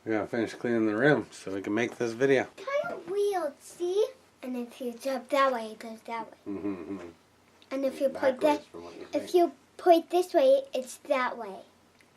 We gotta finish cleaning the room so we can make this video. Kind of weird, see? And if you jump that way, it goes that way. Mm-hmm. And if you put Backwards that, from what you if think. you put this way, it's that way.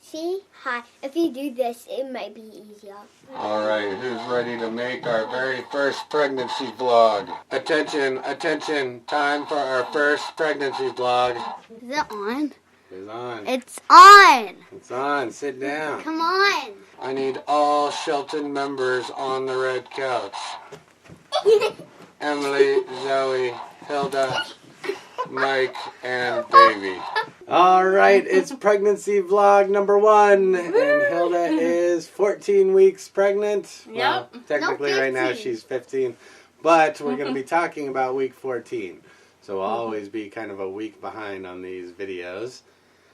See? Hi. If you do this, it might be easier. Alright, who's ready to make our very first pregnancy vlog? Attention, attention, time for our first pregnancy vlog. Is it on? It's on. It's on! It's on, sit down. Come on! I need all Shelton members on the red couch. Emily, Zoe, Hilda, Mike, and Baby. Alright, it's pregnancy vlog number 1. And Hilda is 14 weeks pregnant. Yep. Well, technically right now 15. she's 15. But we're going to be talking about week 14. So we'll always be kind of a week behind on these videos.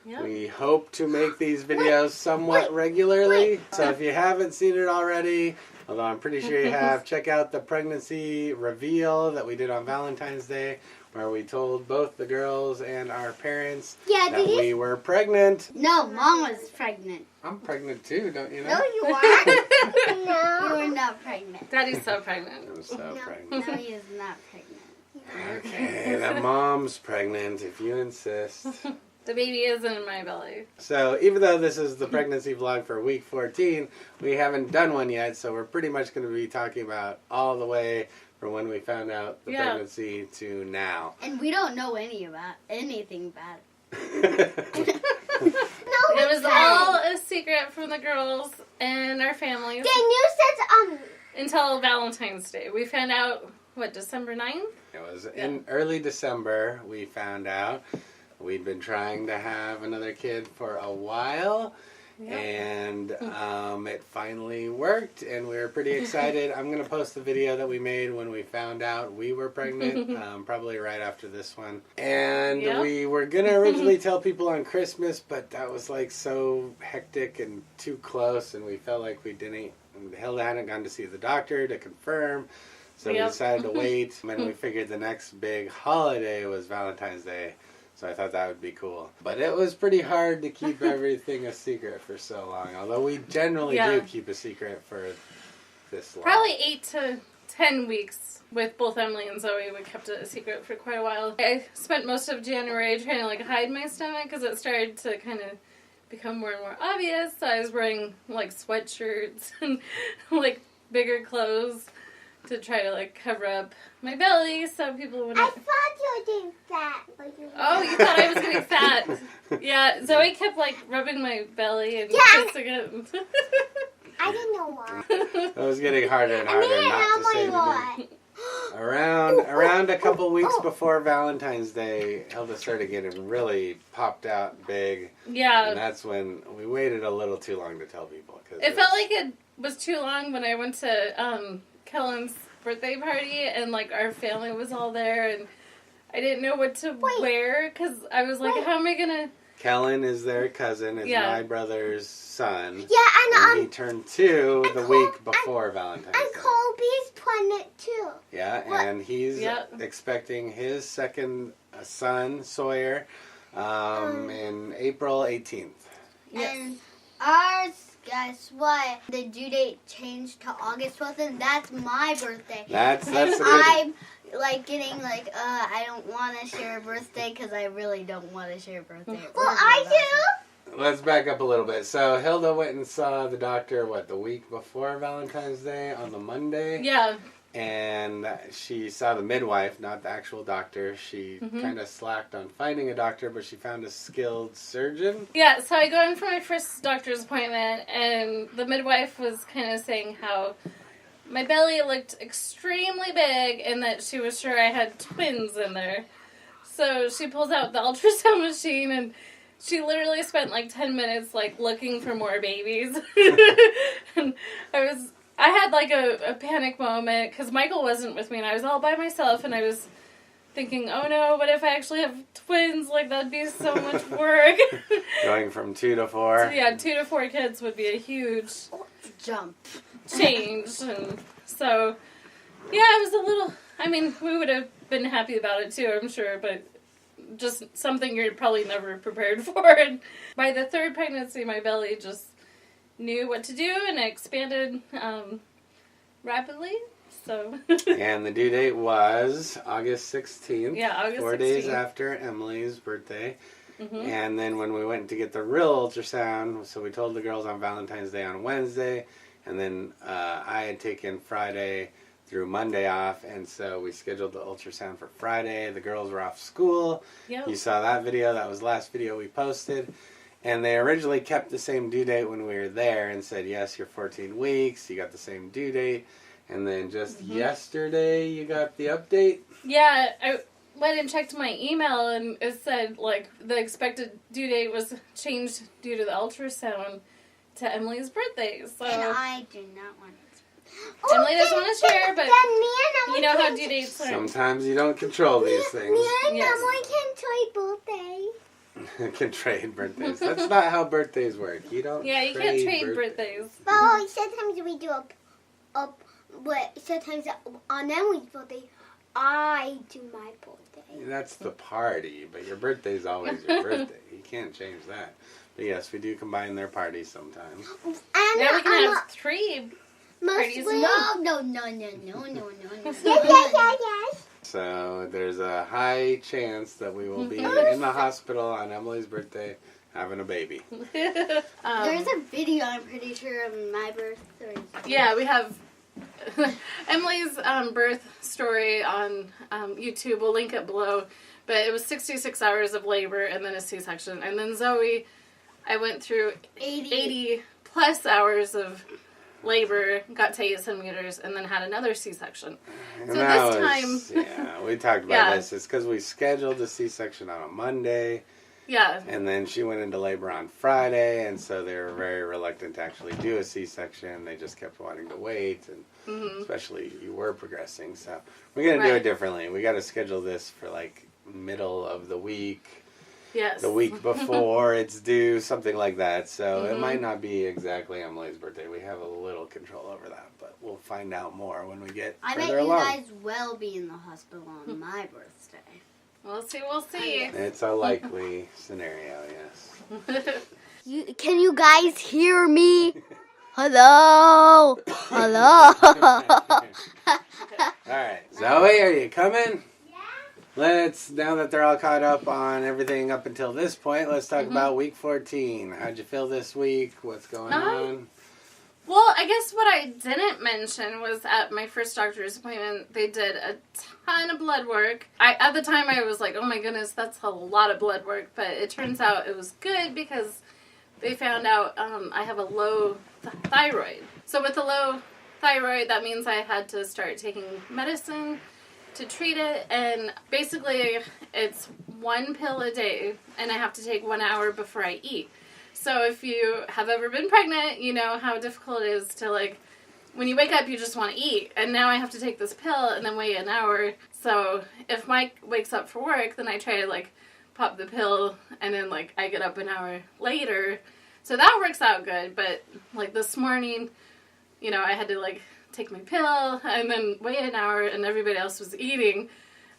Yep. We hope to make these videos somewhat regularly. So if you haven't seen it already, although I'm pretty sure you have, check out the pregnancy reveal that we did on Valentine's Day, where we told both the girls and our parents that we were pregnant. No, Mom was pregnant. I'm pregnant too, don't you know? No, you aren't. No. You are not pregnant. Daddy's so pregnant. I'm so No, pregnant. no, he is not pregnant. Okay, the mom's pregnant, if you insist. The baby is in my belly. So even though this is the pregnancy vlog for week 14, we haven't done one yet, so we're pretty much going to be talking about all the way from when we found out the pregnancy to now. And we don't know anything about It was all a secret from the girls and our families Then you said until Valentine's Day. We found out, December 9th? It was in early December we found out. We'd been trying to have another kid for a while, and it finally worked, and we were pretty excited. I'm going to post the video that we made when we found out we were pregnant, probably right after this one. And we were going to originally tell people on Christmas, but that was like so hectic and too close, and we felt like we didn't. Hilda hadn't gone to see the doctor to confirm, so we decided to wait, and we figured the next big holiday was Valentine's Day. So I thought that would be cool. But it was pretty hard to keep everything a secret for so long. Although we generally do keep a secret for this long. Probably 8 to 10 weeks with both Emily and Zoe. We kept it a secret for quite a while. I spent most of January trying to hide my stomach because it started to kind of become more and more obvious. So I was wearing sweatshirts and bigger clothes to try to cover up my belly so people wouldn't. I thought you were getting fat. Oh, you thought I was getting fat? Yeah, Zoe kept rubbing my belly and kissing it. I didn't know why. It was getting harder and harder not to say the name. Around a couple weeks before Valentine's Day, Hilda started getting really popped out big. Yeah. And that's when we waited a little too long to tell people. It felt like it was too long when I went to Kellen's birthday party and our family was all there and I didn't know what to wear because I was like, how am I gonna... Kellen is their cousin, is my brother's son. Yeah, and he turned 2 the week before Valentine's Day. And Colby's pregnant too. Yeah, and he's expecting his second son, Sawyer, in April 18th. Yes. And ours, guess what? The due date changed to August 12th, and that's my birthday. That's I'm getting I don't want to share a birthday because I really don't want to share a birthday. Well, I do. Let's back up a little bit. So Hilda went and saw the doctor, the week before Valentine's Day on the Monday? Yeah. And she saw the midwife, not the actual doctor. She kind of slacked on finding a doctor, but she found a skilled surgeon. Yeah, so I go in for my first doctor's appointment, and the midwife was kind of saying how my belly looked extremely big and that she was sure I had twins in there. So she pulls out the ultrasound machine, and she literally spent 10 minutes looking for more babies. And I had a panic moment because Michael wasn't with me and I was all by myself and I was thinking, oh no, what if I actually have twins? That'd be so much work. Going from 2 to 4. So, yeah, 2 to 4 kids would be a huge jump change. And so, yeah, it was a little, we would have been happy about it too, I'm sure, but just something you're probably never prepared for. And by the 3rd pregnancy, my belly just knew what to do, and it expanded rapidly. So. And the due date was August 16th. Yeah, August 4 16th. days after Emily's birthday. Mm-hmm. And then when we went to get the real ultrasound, so we told the girls on Valentine's Day on Wednesday, and then I had taken Friday through Monday off, and so we scheduled the ultrasound for Friday. The girls were off school. Yep. You saw that video. That was the last video we posted. And they originally kept the same due date when we were there and said, yes, you're 14 weeks. You got the same due date. And then just yesterday, you got the update? Yeah, I went and checked my email, and it said, like, the expected due date was changed due to the ultrasound to Emily's birthday. So And I do not want it. Emily doesn't want to share, but then me and you know how due dates are. Sometimes you don't control these things. Me and Yes. Emily can trade birthdays. Can trade birthdays. That's not how birthdays work. You don't. Yeah, you can't trade birthdays. Well, sometimes we do but sometimes on Emily's birthday, I do my birthday. That's the party, but your birthday's always your birthday. You can't change that. But yes, we do combine their parties sometimes. And Now we can have 3 parties. No. Yes. So there's a high chance that we will be in the hospital on Emily's birthday having a baby. There's a video, I'm pretty sure, of my birthday. Yeah, we have Emily's birth story on YouTube. We'll link it below. But it was 66 hours of labor and then a C-section. And then Zoe, I went through 80 plus hours of labor, got to 8 centimeters, and then had another C-section. And So that this was, time... Yeah, we talked about this. It's because we scheduled the C-section on a Monday. Yeah. And then she went into labor on Friday, and so they were very reluctant to actually do a C-section. They just kept wanting to wait, and especially you were progressing. So we're going to do it differently. We got to schedule this for like middle of the week. Yes. The week before it's due, something like that. So it might not be exactly Emily's birthday. We have a little control over that, but we'll find out more when we get I bet further you along. guys will be in the hospital on my birthday. We'll see. It's a likely scenario, yes. Can you guys hear me? Hello? Hello? All right. Zoe, are you coming? Now that they're all caught up on everything up until this point, let's talk about week 14. How'd you feel this week? What's going on? Well, I guess what I didn't mention was at my first doctor's appointment, they did a ton of blood work. At the time, I was like, oh my goodness, that's a lot of blood work. But it turns out it was good because they found out I have a low thyroid. So with the low thyroid, that means I had to start taking medicine to treat it. And basically, it's 1 pill a day, and I have to take 1 hour before I eat. So if you have ever been pregnant, you know how difficult it is to, like, when you wake up, you just want to eat. And now I have to take this pill and then wait an hour. So if Mike wakes up for work, then I try to, like, pop the pill and then, like, I get up an hour later. So that works out good. But, like, this morning, you know, I had to, like, take my pill and then wait an hour and everybody else was eating.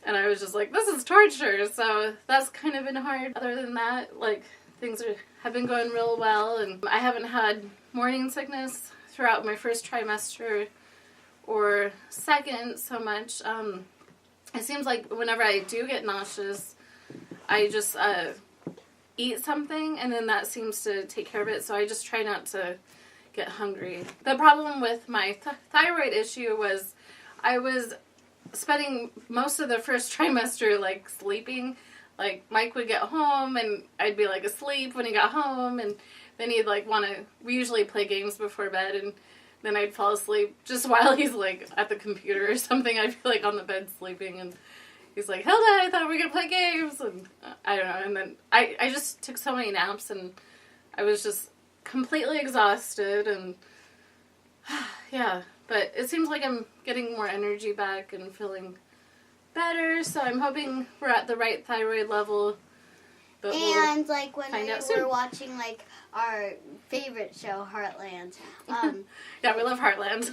And I was just like, this is torture. So that's kind of been hard. Other than that, like, things have been going real well, and I haven't had morning sickness throughout my first trimester or second so much. It seems like whenever I do get nauseous, I just eat something, and then that seems to take care of it, so I just try not to get hungry. The problem with my thyroid issue was I was spending most of the first trimester, like, sleeping. Like, Mike would get home, and I'd be, like, asleep when he got home, and then he'd, like, we usually play games before bed, and then I'd fall asleep just while he's, like, at the computer or something. I'd be, like, on the bed sleeping, and he's like, Hilda, I thought we were going to play games, and I don't know, and then I just took so many naps, and I was just completely exhausted, and yeah, but it seems like I'm getting more energy back and feeling better, so I'm hoping we're at the right thyroid level. But and like when we soon. were watching like our favorite show, Heartland, yeah, we love Heartland.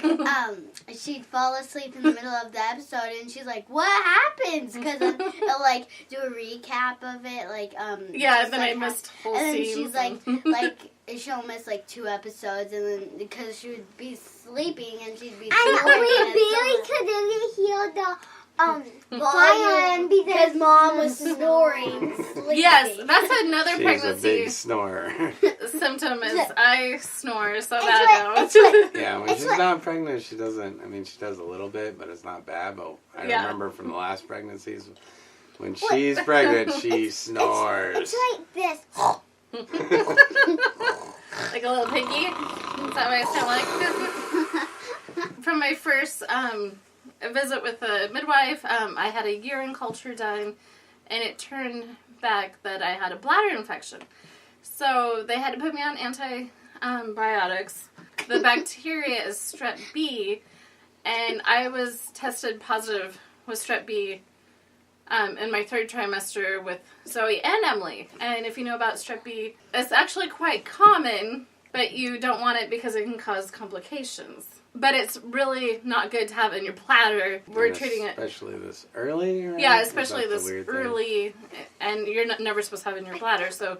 She'd fall asleep in the middle of the episode, and she's like, "What happens?" Because it'll like do a recap of it, like yeah, just, and then like, I missed whole and then scenes. she's like, she'll miss like 2 episodes, and then because she would be sleeping and she'd be And snoring. we barely could hear the violin because Mom was snoring. Sleeping. Yes, that's another She's a pregnancy big snorer. symptom is I snore so It's bad what- now. Yeah, when It's she's like- not pregnant, she doesn't. I mean, she does a little bit, but it's not bad. But I Yeah. remember from the last pregnancies, when she's pregnant, she snores. It's like this. Like a little piggy? Is that what I sound like? From my first visit with a midwife, I had a urine culture done, and it turned back that I had a bladder infection. So they had to put me on antibiotics. The bacteria is strep B, and I was tested positive with strep B in my 3rd trimester with Zoe and Emily. And if you know about strep B, it's actually quite common, but you don't want it because it can cause complications. But it's really not good to have in your bladder. We're treating it. Especially this early, right? Yeah, Is especially that the this weird thing? early, and you're never supposed to have it in your bladder. So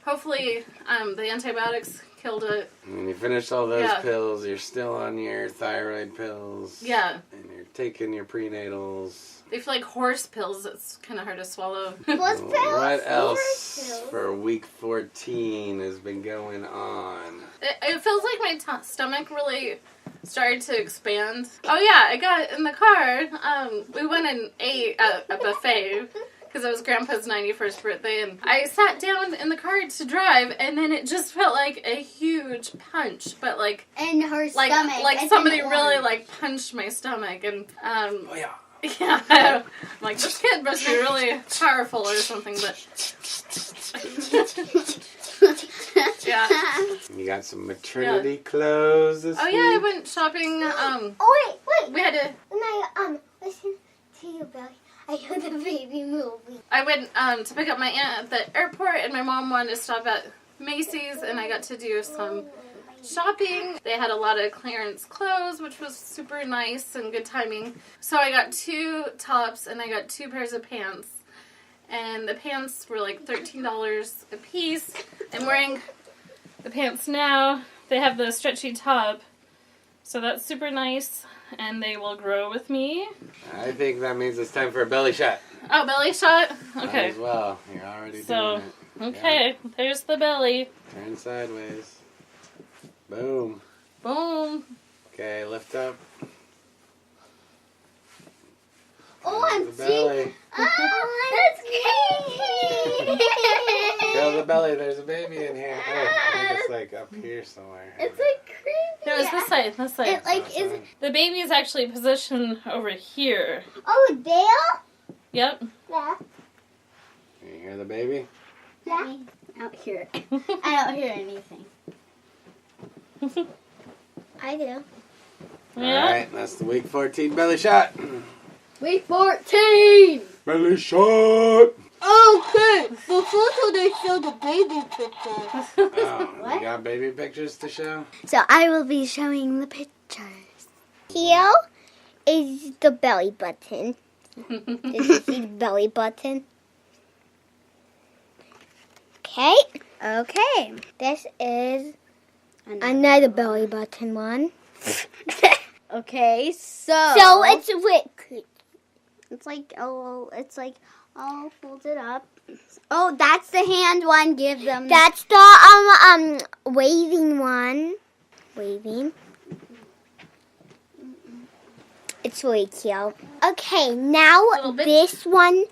hopefully the antibiotics killed it. When you finish all those Yeah. pills, you're still on your thyroid pills. Yeah. And you're taking your prenatals. They feel like horse pills. It's kind of hard to swallow. Horse pills? What else Horse pills? for week 14 has been going on? It feels like my stomach really started to expand. Oh yeah, I got in the car. We went and ate at a buffet because it was Grandpa's 91st birthday, and I sat down in the car to drive, and then it just felt like a huge punch, but like in her like stomach. like It's somebody an really orange. like punched my stomach, and Oh, yeah. yeah, I'm like, this kid must be really powerful or something, but yeah. You got some maternity clothes this Oh week? yeah, I went shopping. Oh, wait. We had to. When I, listen to you, Billy, I heard the baby moving. I went to pick up my aunt at the airport, and my mom wanted to stop at Macy's, and I got to do some shopping. They had a lot of clearance clothes, which was super nice and good timing. So I got 2 tops, and I got 2 pairs of pants. And the pants were like $13 a piece. I'm wearing the pants now. They have the stretchy top, so that's super nice, and they will grow with me. I think that means it's time for a belly shot. Oh, belly shot? Might Okay. as well. You're already So, doing it. okay, there's the belly. Turn sideways. Boom. Boom. Okay, lift up. Oh, I'm There's the belly. Oh, that's crazy. Feel the belly. There's a baby in here. Oh, I think it's like up here somewhere. It's like creepy. No, it's this side, this side. It like is. The baby is actually positioned over here. Oh, there. Yep. Yeah. Can you hear the baby? Yeah. I don't hear it. I don't hear anything. I do. Yeah. Alright, that's the week 14 belly shot. Week 14! Belly shot! Okay. Before they show the baby picture. Oh, you got baby pictures to show? So I will be showing the pictures. Here is the belly button. Did you see the belly button? Okay. Okay. This is another belly button one. Okay, so... So it's with. It's like all folded up. Oh, that's the hand one. Give them. That's the waving one. Waving. It's really cute. Okay, now Little bit. this one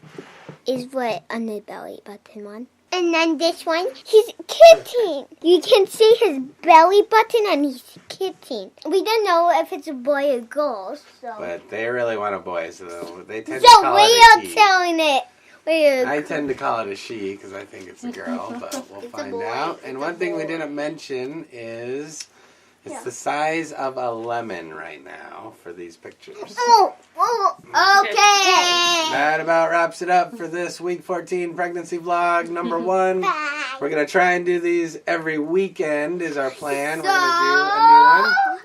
is what on the belly button one. And then this one, he's kicking. You can see his belly button and he's kicking. We don't know if it's a boy or girl, so. But they really want a boy, so they tend to So call we it a are he. telling it. I tend to call it a she because I think it's a girl, but we'll find boy. out. And It's one a thing we boy. didn't mention is it's the size of a lemon right now for these pictures. Oh, Okay. That about wraps it up for this week 14 pregnancy vlog number 1. bye. We're going to try and do these every weekend is our plan. We're going to do a new one.